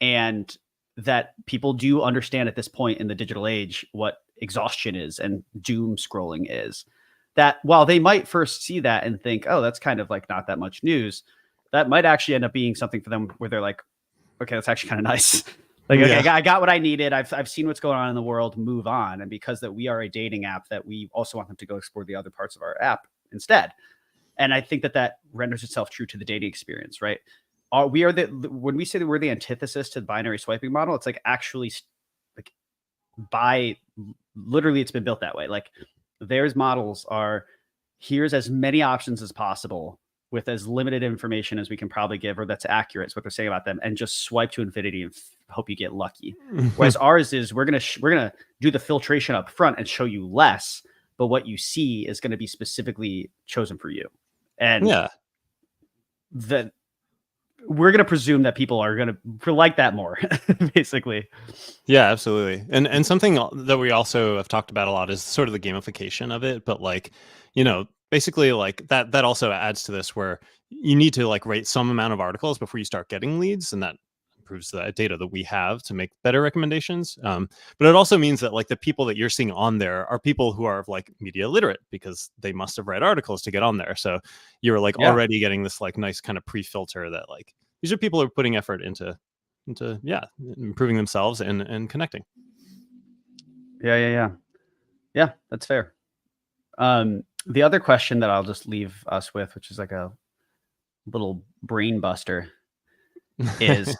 and that people do understand at this point in the digital age what exhaustion is and doom scrolling is. That while they might first see that and think, oh, that's kind of like not that much news, that might actually end up being something for them where they're like, okay, that's actually kind of nice. Like, okay, Yeah. I got what I needed. I've seen what's going on in the world. Move on. And because that we are a dating app, that we also want them to go explore the other parts of our app instead. And I think that renders itself true to the dating experience, right? We are when we say that we're the antithesis to the binary swiping model, it's like actually like by literally it's been built that way. Like theirs models are here's as many options as possible with as limited information as we can probably give, or that's accurate is what they're saying about them, and just swipe to infinity and hope you get lucky. Whereas ours is we're gonna do the filtration up front and show you less, but what you see is going to be specifically chosen for you. And Yeah. that we're going to presume that people are going to like that more, basically. Yeah, absolutely. And something that we also have talked about a lot is sort of the gamification of it, but like, basically like that also adds to this where you need to like rate some amount of articles before you start getting leads, and that improves the data that we have to make better recommendations. But it also means that like the people that you're seeing on there are people who are like media literate because they must have read articles to get on there. So you're like Yeah. already getting this like nice kind of pre-filter that like these are people who are putting effort into yeah, improving themselves and connecting. Yeah, that's fair. The other question that I'll just leave us with, which is like a little brain buster, is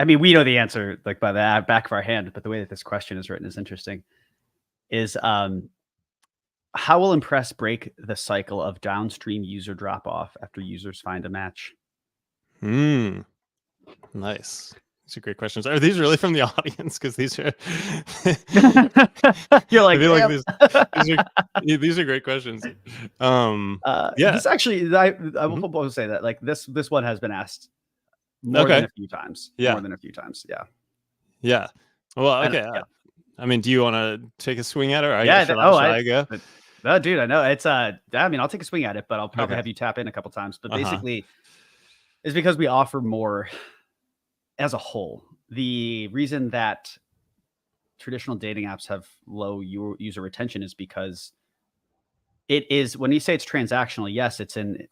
I mean, we know the answer like by the back of our hand, but the way that this question is written is interesting. Is how will InPress break the cycle of downstream user drop off after users find a match? Hmm. Nice. These are great questions. Are these really from the audience? Because these are, You're I like, feel like yep. these are great questions. Yeah. This actually, I Mhm. will say that like this one has been asked more than Okay. a few times. Yeah. More than a few times. Yeah. Yeah. Well, And okay. yeah. I mean, do you want to take a swing at it? Or Yeah. should I go? No, dude, I know it's I mean, I'll take a swing at it, but I'll probably Okay. have you tap in a couple times. But Uh-huh. basically, it's because we offer more as a whole. The reason that traditional dating apps have low user retention is because it is when you say it's transactional, yes, it's in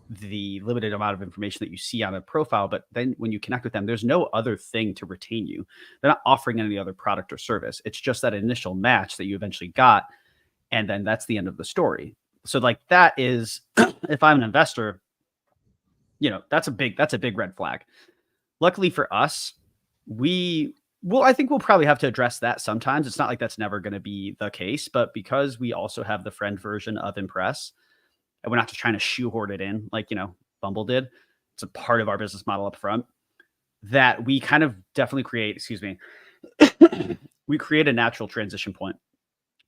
the limited amount of information that you see on a profile, but then when you connect with them, there's no other thing to retain you. They're not offering any other product or service. It's just that initial match that you eventually got, and then that's the end of the story. So like that is if I'm an investor, that's a big red flag. Luckily for us, I think we'll probably have to address that sometimes. It's not like that's never going to be the case, but because we also have the friend version of InPress, and we're not just trying to shoehorn it in like, Bumble did. It's a part of our business model up front that we kind of definitely create, excuse me, we create a natural transition point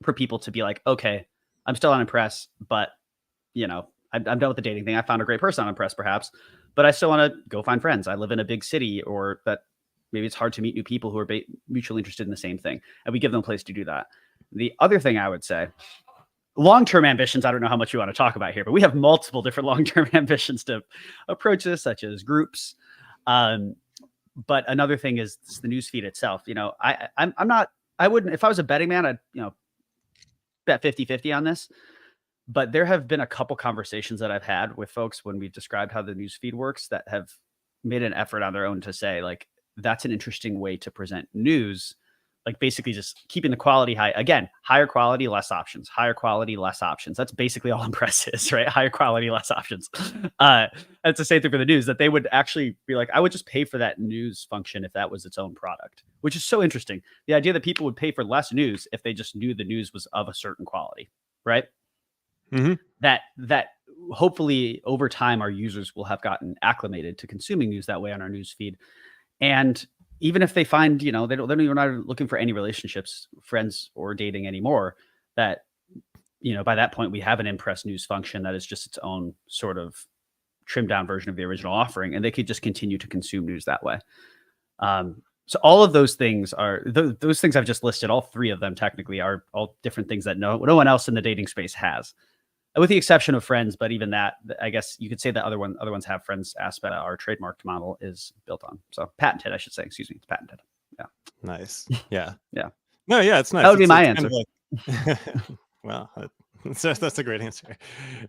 for people to be like, okay, I'm still on Impress, but I'm done with the dating thing. I found a great person on Impress perhaps, but I still want to go find friends. I live in a big city, or that maybe it's hard to meet new people who are mutually interested in the same thing. And we give them a place to do that. The other thing I would say, long-term ambitions, I don't know how much you want to talk about here, but we have multiple different long-term ambitions to approach this, such as groups. But another thing is the newsfeed itself. I wouldn't, if I was a betting man, I'd, bet 50-50 on this. But there have been a couple conversations that I've had with folks when we've described how the newsfeed works that have made an effort on their own to say, like, that's an interesting way to present news. Like basically just keeping the quality high. Again, higher quality, less options. Higher quality, less options. That's basically all InPress is, right? Higher quality, less options. That's the same thing for the news, that they would actually be like, I would just pay for that news function if that was its own product, which is so interesting. The idea that people would pay for less news if they just knew the news was of a certain quality, right? Mm-hmm. That hopefully over time our users will have gotten acclimated to consuming news that way on our news feed. And even if they find, they're not looking for any relationships, friends, or dating anymore, that, by that point we have an InPress news function that is just its own sort of trimmed down version of the original offering, and they could just continue to consume news that way. So all of those things are those things I've just listed. All three of them technically are all different things that no one else in the dating space has, with the exception of friends. But even that, I guess you could say that other ones have friends aspect our trademarked model is built on. So patented, I should say. Excuse me, it's patented. Yeah. Nice. Yeah. Yeah. No, yeah, it's That nice. would be my It's kind answer. of like, well, that's a great answer.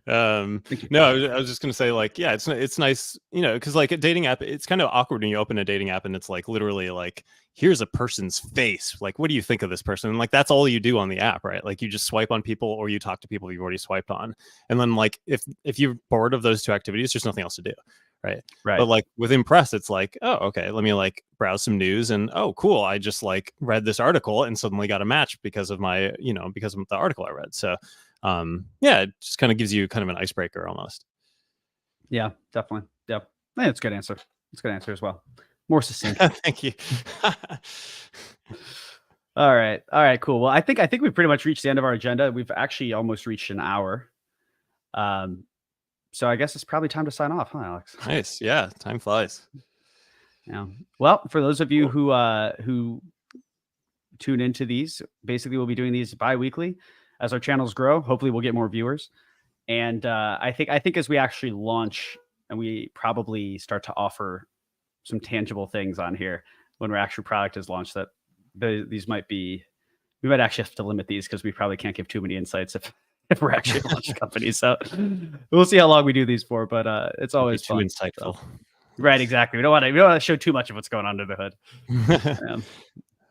Thank you. No, I was just gonna say, like, yeah, it's nice, because like a dating app, it's kind of awkward when you open a dating app and it's like literally like, here's a person's face. Like, what do you think of this person? And like that's all you do on the app, right? Like you just swipe on people or you talk to people you've already swiped on. And then like if you're bored of those two activities, there's nothing else to do. Right. But Right. like with InPress, it's like, oh, okay, let me like browse some news and oh, cool. I just like read this article and suddenly got a match because of because of the article I read. So yeah, it just kind of gives you kind of an icebreaker almost. Yeah, definitely. Yep. Yeah, it's a good answer. It's a good answer as well. More succinct. Thank you. All right. All right, cool. Well, I think we've pretty much reached the end of our agenda. We've actually almost reached an hour. So I guess it's probably time to sign off, huh, Alex? Nice. Yeah, time flies. Yeah. Well, for those of you who tune into these, basically we'll be doing these bi-weekly as our channels grow. Hopefully we'll get more viewers. And I think as we actually launch and we probably start to offer some tangible things on here when our actual product is launched, that these might be, we might actually have to limit these because we probably can't give too many insights if we're actually a launch company. So we'll see how long we do these for, but it's always too fun. insightful. So. Right, exactly. We don't want to show too much of what's going on under the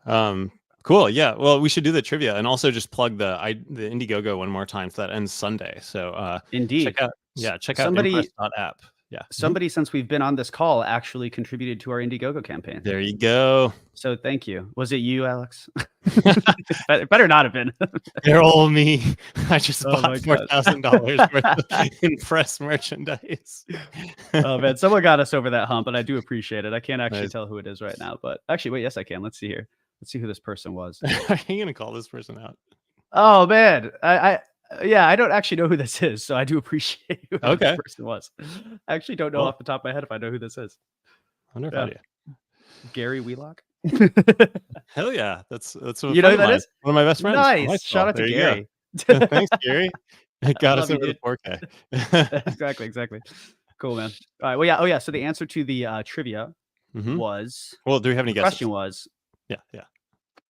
hood. Cool. Yeah. Well, we should do the trivia and also just plug the Indiegogo one more time. So that ends Sunday. So indeed. check out InPress.app. Yeah. somebody since we've been on this call actually contributed to our Indiegogo campaign. There you go. So thank you. Was it you, Alex? It better not have been. They're all me. I just Oh bought my God. $4,000 worth of InPress merchandise. Oh man, someone got us over that hump, and I do appreciate it. I can't actually Nice. tell who it is right now, but actually, wait, yes, I can. Let's see here. Let's see who this person was. Are you gonna call this person out? Oh man, yeah, I don't actually know who this is, so I do appreciate whoever this Okay. person was. I actually don't know Well, off the top of my head if I know who this is. I wonder if Yeah. I do. Gary Wheelock. Hell yeah. That's a You know friend who of that mine. is? One of my best friends from high Nice. school. Shout out to There you go. Gary. Thanks, Gary. It got us Love you, over the dude. 4K. Exactly. Cool, man. All right. Well, yeah. Oh, yeah. So the answer to the trivia Mhm. was Well, do we have any the guesses? question was, Yeah.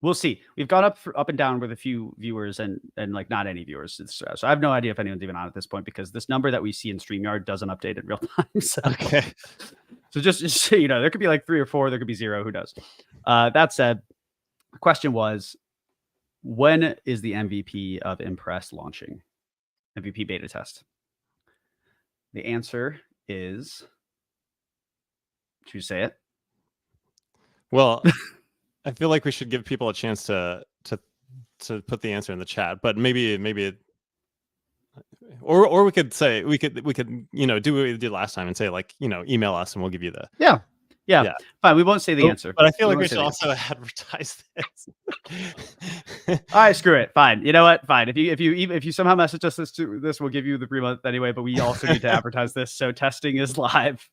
we'll see. We've gone up and down with a few viewers and like not any viewers. So I have no idea if anyone's even on at this point because this number that we see in StreamYard doesn't update in real time. So, Okay. so just so you know, there could be like 3 or 4, there could be 0. Who knows? That said, the question was, when is the MVP of InPress launching? MVP beta test. The answer is, should you say it? Well, I feel like we should give people a chance to put the answer in the chat, but maybe or we could say we could do what we did last time and say like email us and we'll give you the Yeah. Yeah. Fine. We won't say the answer. But I feel We like we won't say should the also advertise this. All right, screw it. Fine. You know what? Fine. If you somehow message us this, we'll give you the free month anyway. But we also need to advertise this. So testing is live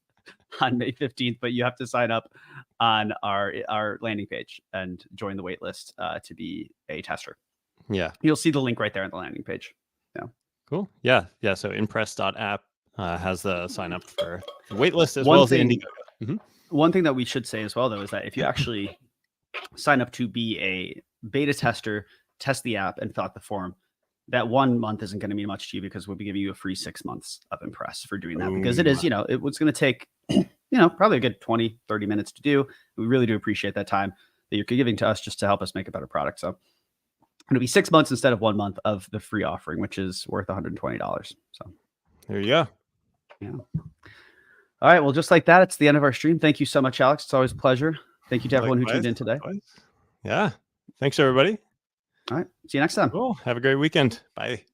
on May 15th, but you have to sign up on our landing page and join the wait list to be a tester. Yeah. You'll see the link right there on the landing page. Cool. Yeah. So InPress.app has the sign up for the waitlist as One well as the thing- Indiegogo. Mhm. One thing that we should say as well, though, is that if you actually sign up to be a beta tester, test the app, and fill out the form, that 1 month isn't going to mean much to you because we'll be giving you a free 6 months of InPress for doing that. Because it is, it was going to take, probably a good 20, 30 minutes to do. We really do appreciate that time that you're giving to us just to help us make a better product. So it'll be 6 months instead of 1 month of the free offering, which is worth $120. So There you go. yeah. All right. Well, just like that, it's the end of our stream. Thank you so much, Alex. It's always a pleasure. Thank you to everyone who tuned in today. Likewise. Yeah. Thanks, everybody. All right. See you next time. Cool. Have a great weekend. Bye.